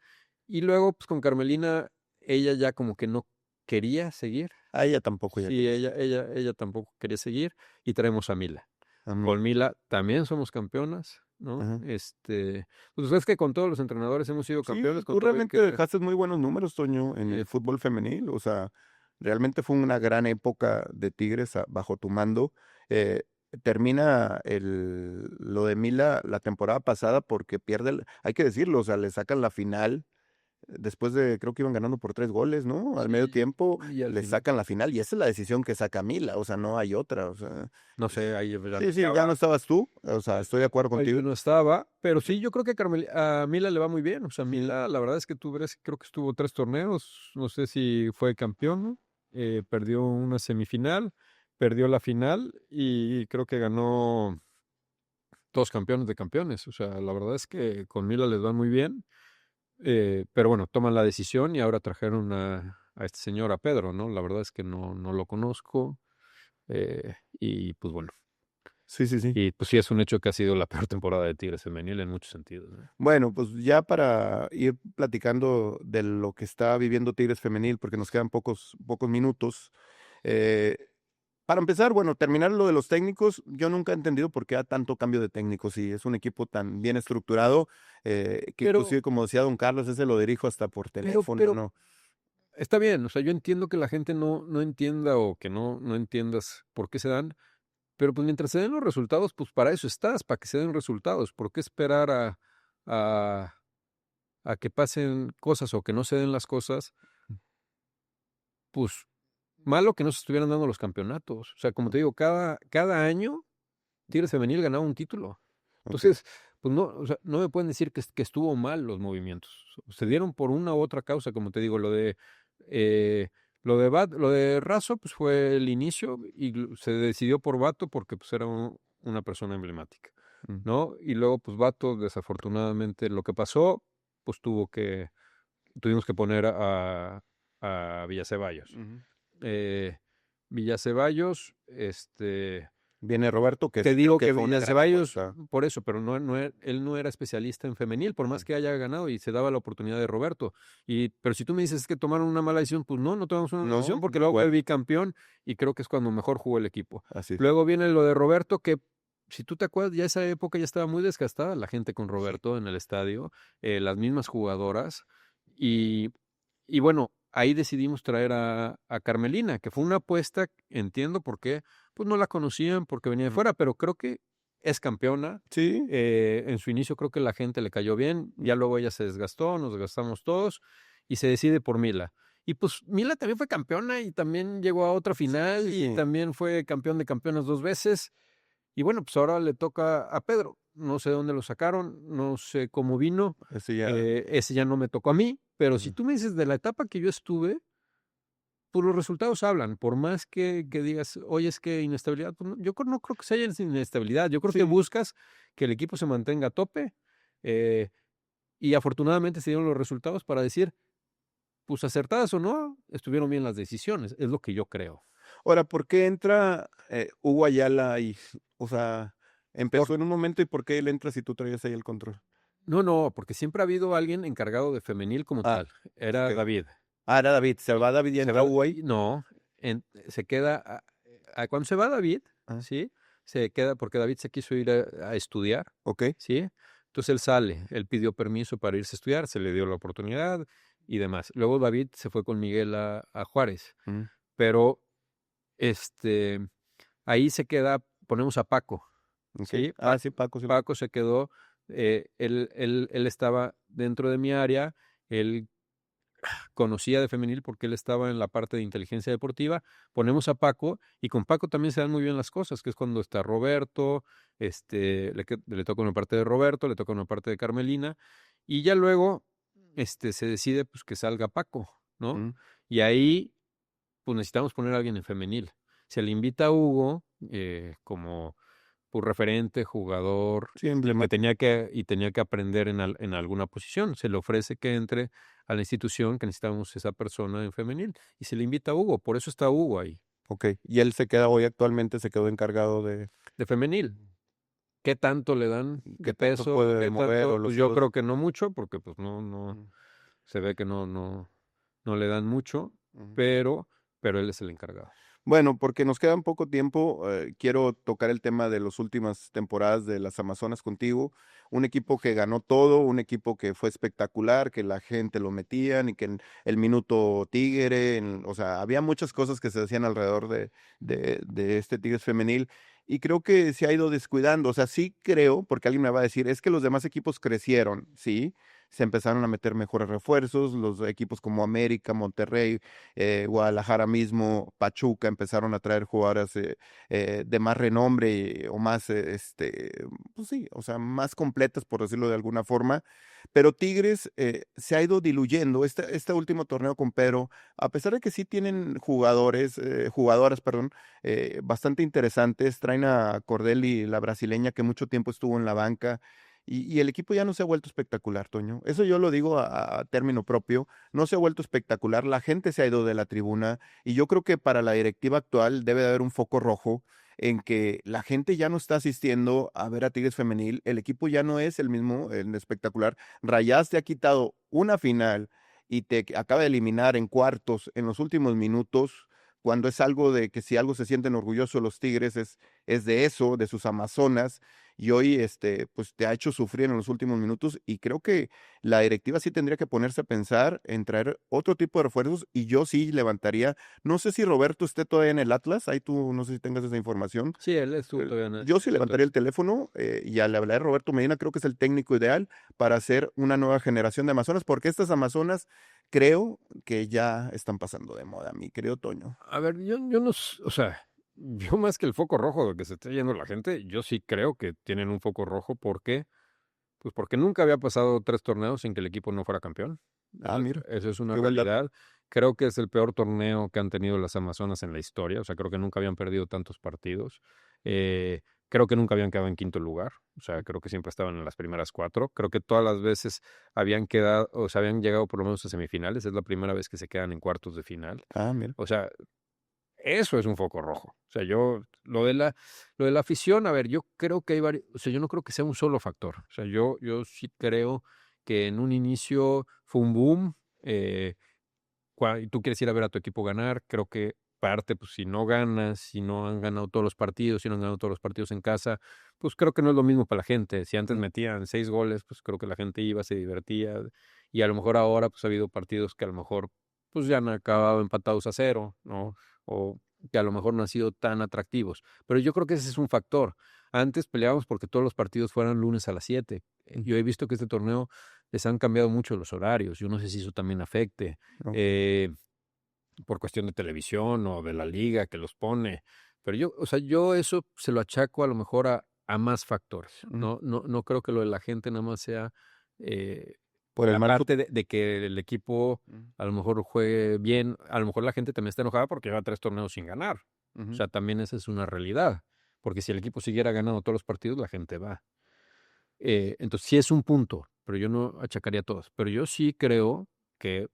y luego pues con Carmelina ella ya como que no quería seguir. A ella tampoco ya Sí, quería. ella tampoco quería seguir y traemos a Mila. A mí. Con Mila también somos campeonas, ¿no? Ajá. Pues es que con todos los entrenadores hemos sido Sí, campeones, con tú todo realmente dejaste muy buenos números, Toño, en el fútbol femenil. O sea, realmente fue una gran época de Tigres bajo tu mando. Eh, termina lo de Mila la temporada pasada porque pierde, hay que decirlo, o sea, le sacan la final después de, creo que iban ganando por 3 goles, ¿no? Al medio sí, tiempo y al le final, sacan la final y esa es la decisión que saca Mila, o sea, no hay otra, o sea. no sé, ahí ya no Sí, sí, ya no estaba. estabas tú, o sea, estoy de acuerdo Ahí contigo. yo no estaba, pero sí, yo creo que a Mila le va muy bien. O sea, Mila, la verdad es que tú verás, creo que estuvo 3 torneos, no sé si fue campeón, ¿no? Perdió una semifinal, perdió la final y creo que ganó 2 campeones de campeones. O sea, la verdad es que con Mila les va muy bien. Pero bueno, toman la decisión y ahora trajeron a este señor, a Pedro, ¿no? La verdad es que no lo conozco. Y pues bueno. Sí, sí, sí. Y pues sí es un hecho que ha sido la peor temporada de Tigres femenil en muchos sentidos, ¿no? Bueno, pues ya para ir platicando de lo que está viviendo Tigres Femenil, porque nos quedan pocos minutos. eh, para empezar, bueno, terminar lo de los técnicos, yo nunca he entendido por qué hay tanto cambio de técnicos. Si es un equipo tan bien estructurado, que Pero, inclusive, como decía don Carlos, ese lo dirijo hasta por teléfono, pero ¿no? está bien, o sea, yo entiendo que la gente no entienda o que no entiendas por qué se dan, pero pues mientras se den los resultados, pues para eso estás, para que se den resultados. ¿Por qué esperar a, a que pasen cosas o que no se den las cosas? Pues malo que no se estuvieran dando los campeonatos. O sea, como te digo, cada año Tigres Femenil ganaba un título. Ok. Entonces, pues no, o sea, no me pueden decir que estuvo mal los movimientos. Se dieron por una u otra causa, como te digo, eh, lo de Razo, pues fue el inicio y se decidió por Vato porque pues era una persona emblemática, Mm. ¿no? Y luego, pues Vato, desafortunadamente, lo que pasó, pues tuvimos que poner a Villaceballos. Ujú. Eh, Villaceballos, Viene Roberto, te creo digo que que fue una gran Ceballos, apuesta. por eso, pero él no era especialista en femenil, por más Ajá. que haya ganado y se daba la oportunidad de Roberto. Pero si tú me dices que tomaron una mala decisión, pues no tomamos una mala decisión No, porque luego fue bueno, bicampeón y creo que es cuando mejor jugó el equipo. así es. Luego viene lo de Roberto, que si tú te acuerdas, ya esa época ya estaba muy desgastada la gente con Sí. Roberto en el estadio, las mismas jugadoras. Y, y bueno, ahí decidimos traer a Carmelina, que fue una apuesta, entiendo por qué, pues no la conocían porque venía de Mm. fuera, pero creo que es campeona. Sí. En su inicio creo que la gente le cayó bien, ya luego ella se desgastó, nos desgastamos todos y se decide por Mila. Y pues Mila también fue campeona y también llegó a otra final y Sí. también fue campeón de campeonas 2 veces. Y bueno, pues ahora le toca a Pedro. No sé de dónde lo sacaron, no sé cómo vino. Ese ya. Ese ya no me tocó a mí, pero si Ujú. tú me dices de la etapa que yo estuve, pues los resultados hablan. Por más que digas, oye, es que inestabilidad, pues no creo que sea inestabilidad. Yo creo que Sí. buscas que el equipo se mantenga a tope eh, y afortunadamente se dieron los resultados para decir, pues acertadas o no, estuvieron bien las decisiones. Es lo que yo creo. Ahora, ¿por qué entra Hugo Ayala ahí? O sea, Por, empezó en un momento y ¿por qué él entra si tú traías ahí el control? no, porque siempre ha habido alguien encargado de femenil como Ah, tal. ok. Era David. Ah, era David. Se va David y Se entra va, Hugo ahí. no, se queda, cuando se va David, Ah, ¿sí? Se queda porque David se quiso ir a estudiar, ok. ¿sí? Entonces él sale, él pidió permiso para irse a estudiar, se le dio la oportunidad y demás. Luego David se fue con Miguel a Juárez, Mm, pero ahí se queda, ponemos a Paco, ok. ¿sí? Ah, sí, Paco. Sí. Paco se quedó, él estaba dentro de mi área, él conocía de femenil porque él estaba en la parte de inteligencia deportiva. Ponemos a Paco y con Paco también se dan muy bien las cosas, que es cuando está Roberto, le toca una parte de Roberto, le toca una parte de Carmelina y ya luego se decide pues que salga Paco, ¿no? Mm. Y ahí pues necesitamos poner a alguien en femenil. Se le invita a Hugo como pues, referente, jugador, Sí, y que emblemático. tenía que aprender en alguna posición. Se le ofrece que entre a la institución, que necesitamos esa persona en femenil, y se le invita a Hugo, por eso está Hugo ahí, Ok. Y él se queda hoy actualmente, se quedó encargado de de femenil. ¿Qué tanto le dan de qué tanto peso? puede ¿Qué mover o tanto? Pues los yo hilos. creo que no mucho, porque pues no, Mm, se ve que no le dan mucho, mm. pero, pero él es el encargado. Bueno, porque nos queda un poco tiempo, quiero tocar el tema de las últimas temporadas de las Amazonas contigo. Un equipo que ganó todo, un equipo que fue espectacular, que la gente lo metían y que el minuto Tigre, o sea, había muchas cosas que se decían alrededor de este Tigres femenil. Y creo que se ha ido descuidando. O sea, sí creo, porque alguien me va a decir, es que los demás equipos crecieron, ¿sí? Se empezaron a meter mejores refuerzos, los equipos como América, Monterrey, Guadalajara mismo, Pachuca, empezaron a traer jugadoras de más renombre o más, pues sí, o sea, más completas, por decirlo de alguna forma. Pero Tigres se ha ido diluyendo. Este último torneo con Pedro, a pesar de que sí tienen jugadoras, perdón, bastante interesantes, traen a Cordelli, la brasileña, que mucho tiempo estuvo en la banca. Y el equipo ya no se ha vuelto espectacular, Toño. Eso yo lo digo a término propio, no se ha vuelto espectacular, la gente se ha ido de la tribuna y yo creo que para la directiva actual debe de haber un foco rojo en que la gente ya no está asistiendo a ver a Tigres femenil, el equipo ya no es el mismo en espectacular. Rayadas te ha quitado una final y te acaba de eliminar en cuartos en los últimos minutos, cuando es algo de que si algo se sienten orgullosos los Tigres es de eso, de sus Amazonas, y hoy pues te ha hecho sufrir en los últimos minutos y creo que la directiva sí tendría que ponerse a pensar en traer otro tipo de refuerzos y yo sí levantaría, no sé si Roberto esté todavía en el Atlas, ahí tú no sé si tengas esa información. Sí, él estuvo todavía Yo sí en levantaría Atlas. el teléfono y al hablar de Roberto Medina creo que es el técnico ideal para hacer una nueva generación de Amazonas, porque estas Amazonas creo que ya están pasando de moda, mi querido Toño. A ver, yo no, o sea, yo más que el foco rojo de que se esté yendo la gente, yo sí creo que tienen un foco rojo. ¿Por qué? Pues porque nunca había pasado 3 torneos sin que el equipo no fuera campeón. Ah, mira, Eso es una qué buen dato. realidad. Creo que es el peor torneo que han tenido las Amazonas en la historia. O sea, creo que nunca habían perdido tantos partidos. Eh, Creo que nunca habían quedado en quinto lugar. O sea, creo que siempre estaban en las primeras 4. Creo que todas las veces habían quedado, o sea, habían llegado por lo menos a semifinales. Es la primera vez que se quedan en cuartos de final. Ah, mira. O sea, eso es un foco rojo. O sea, lo de la afición, a ver, yo creo que hay varios, o sea, yo no creo que sea un solo factor. O sea, yo sí creo que en un inicio fue un boom. Y tú quieres ir a ver a tu equipo ganar, creo que parte, pues si no ganas, si no han ganado todos los partidos, si no han ganado todos los partidos en casa, pues creo que no es lo mismo para la gente. Si antes Mm, metían 6 goles, pues creo que la gente iba, se divertía, y a lo mejor ahora pues ha habido partidos que a lo mejor pues ya han acabado empatados a 0, ¿no? O que a lo mejor no han sido tan atractivos. Pero yo creo que ese es un factor. Antes peleábamos porque todos los partidos fueran lunes a las 7. mm, Yo he visto que este torneo les han cambiado mucho los horarios. Yo no sé si eso también afecte ok. eh, por cuestión de televisión o de la liga que los pone. Pero yo, o sea, yo eso se lo achaco a lo mejor a más factores. Mm. No creo que lo de la gente nada más sea eh, Por el la mal parte de que el equipo mm, a lo mejor juegue bien. A lo mejor la gente también está enojada porque lleva 3 torneos sin ganar. O ujú. sea, también esa es una realidad. Porque si el equipo siguiera ganando todos los partidos, la gente va. Entonces sí es un punto, pero yo no achacaría a todos. Pero yo sí creo que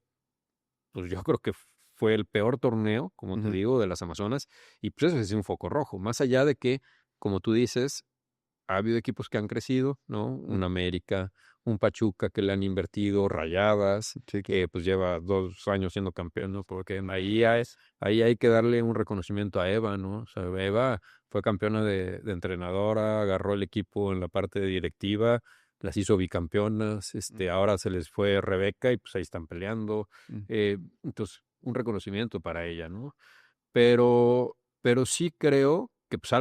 pues yo creo que fue el peor torneo, como te Ujú, digo, de las Amazonas, y pues eso es un foco rojo, más allá de que, como tú dices, ha habido equipos que han crecido, ¿no? Un América, un Pachuca que le han invertido, Rayadas, Sí, que pues lleva 2 años siendo campeón, ¿no? Porque ahí hay que darle un reconocimiento a Eva, ¿no? O sea, Eva fue campeona de entrenadora, agarró el equipo en la parte de directiva, las hizo bicampeonas, ahora se les fue Rebeca y pues ahí están peleando. Entonces, un reconocimiento para ella, ¿no? Pero sí creo que pues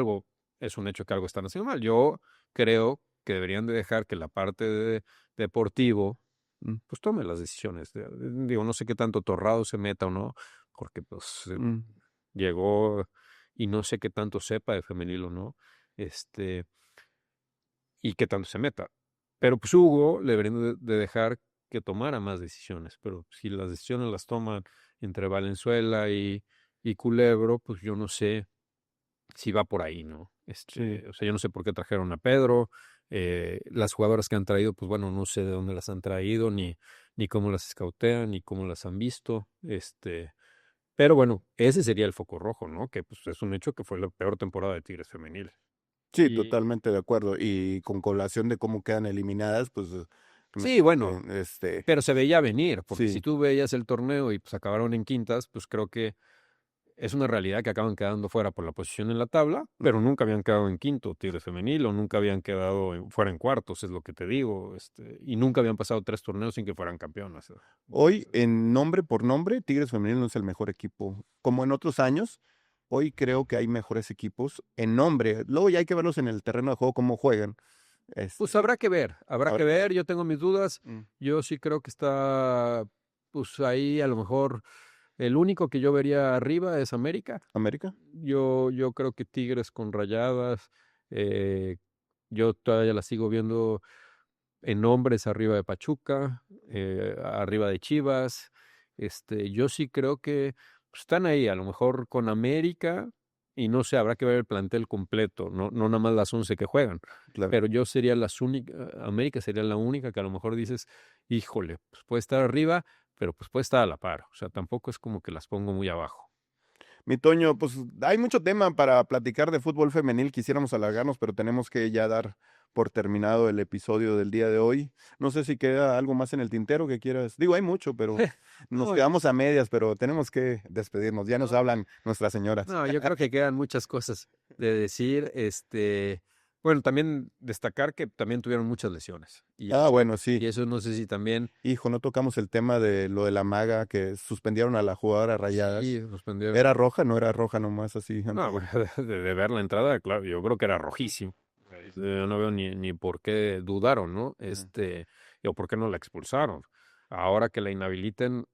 es un hecho que algo están haciendo mal. Yo creo que deberían de dejar que la parte de deportivo mm, pues tome las decisiones. Digo, no sé qué tanto Torrado se meta o no, porque pues mm. llegó y no sé qué tanto sepa de femenil o no, y qué tanto se meta. Pero pues Hugo le deberían de dejar que tomara más decisiones. Pero si las decisiones las toman entre Valenzuela y Culebro, pues yo no sé si va por ahí, ¿no? Sí. O sea, yo no sé por qué trajeron a Pedro. Las jugadoras que han traído, pues bueno, no sé de dónde las han traído, ni cómo las escautean, ni cómo las han visto. Pero bueno, ese sería el foco rojo, ¿no? Que pues es un hecho que fue la peor temporada de Tigres femenil. Sí, Y totalmente de acuerdo. Y con colación de cómo quedan eliminadas, pues, sí, bueno, este, pero se veía venir, porque si sí. tú veías el torneo y pues acabaron en quintas, pues creo que es una realidad que acaban quedando fuera por la posición en la tabla, pero nunca habían quedado en quinto Tigres femenil o nunca habían quedado fuera en cuartos, es lo que te digo, y nunca habían pasado 3 torneos sin que fueran campeonas. Hoy, Entonces, en nombre por nombre, Tigres Femenil no es el mejor equipo. Como en otros años, hoy creo que hay mejores equipos en nombre. Luego ya hay que verlos en el terreno de juego, cómo juegan. pues Este, habrá habrá que que ver. ver, yo tengo mis dudas, Mm. yo sí creo que está, pues ahí a lo mejor el único que yo vería arriba es América. ¿América? Yo creo que Tigres con Rayadas, eh, yo todavía la sigo viendo en nombres arriba de Pachuca, arriba de Chivas. Yo sí creo que pues, están ahí, a lo mejor con América, y no sé, habrá que ver el plantel completo, no nada más las 11 que juegan, Claro. pero yo sería las únicas, América sería la única que a lo mejor dices, híjole, pues puede estar arriba, pero pues puede estar a la par, o sea, tampoco es como que las pongo muy abajo. Mi Toño, pues hay mucho tema para platicar de fútbol femenil. Quisiéramos alargarnos, pero tenemos que ya dar por terminado el episodio del día de hoy. No sé si queda algo más en el tintero que quieras. Digo, hay mucho, pero nos No, quedamos a medias, pero tenemos que despedirnos. Ya nos no, hablan nuestras señoras. no, yo creo que quedan muchas cosas de decir. Bueno, también destacar que también tuvieron muchas lesiones. Ah, bueno, sí. Y eso no sé si también Hijo, no tocamos el tema de lo de la maga que suspendieron a la jugadora sí Rayadas. suspendieron. ¿Era roja? No era roja nomás así. No, bueno, de ver la entrada, claro, yo creo que era rojísimo. Yo no veo ni por qué dudaron, ¿no? Ajá. O por qué no la expulsaron. Ahora que la inhabiliten,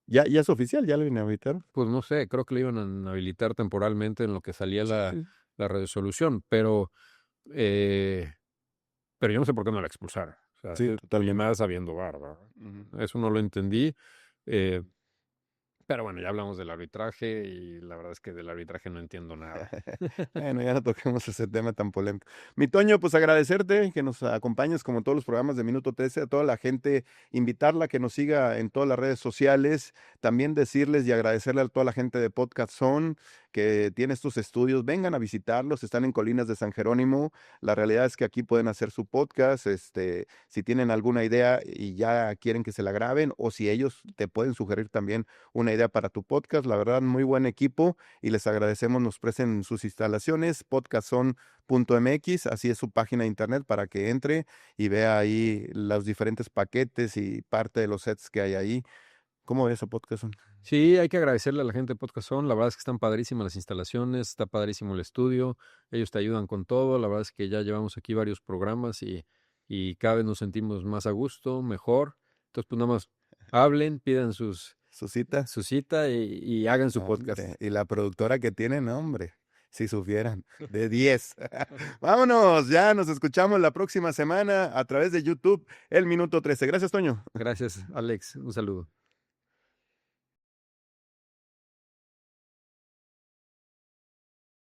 Ya es oficial, ya lo inhabilitaron. pues no sé, creo que la iban a inhabilitar temporalmente en lo que salía Sí, la, sí. la resolución, eh, pero yo no sé por qué no la expulsaron. O sea, Sí, y totalmente. más sabiendo barba. Ujú. Eso no lo entendí. eh, pero bueno, ya hablamos del arbitraje y la verdad es que del arbitraje no entiendo nada. Bueno, ya no toquemos ese tema tan polémico. Mi Toño, pues agradecerte que nos acompañes como en todos los programas de Minuto 13, a toda la gente, invitarla a que nos siga en todas las redes sociales, también decirles y agradecerle a toda la gente de Podcast Zone que tiene estos estudios, vengan a visitarlos, están en Colinas de San Jerónimo, la realidad es que aquí pueden hacer su podcast, si tienen alguna idea y ya quieren que se la graben o si ellos te pueden sugerir también una idea para tu podcast, la verdad, muy buen equipo y les agradecemos nos presten sus instalaciones, podcastzone.mx, así es su página de internet para que entre y vea ahí los diferentes paquetes y parte de los sets que hay ahí. ¿Cómo ves a Podcastzone? Sí, hay que agradecerle a la gente de Podcast Zone. La verdad es que están padrísimas las instalaciones, está padrísimo el estudio. Ellos te ayudan con todo. La verdad es que ya llevamos aquí varios programas y cada vez nos sentimos más a gusto, mejor. Entonces, pues nada más hablen, pidan ¿Su cita? su cita y hagan su No, podcast. hombre, y la productora que tienen, no, hombre, si supieran, de 10. Vámonos, ya nos escuchamos la próxima semana a través de YouTube, el Minuto 13. Gracias, Toño. Gracias, Alex. Un saludo.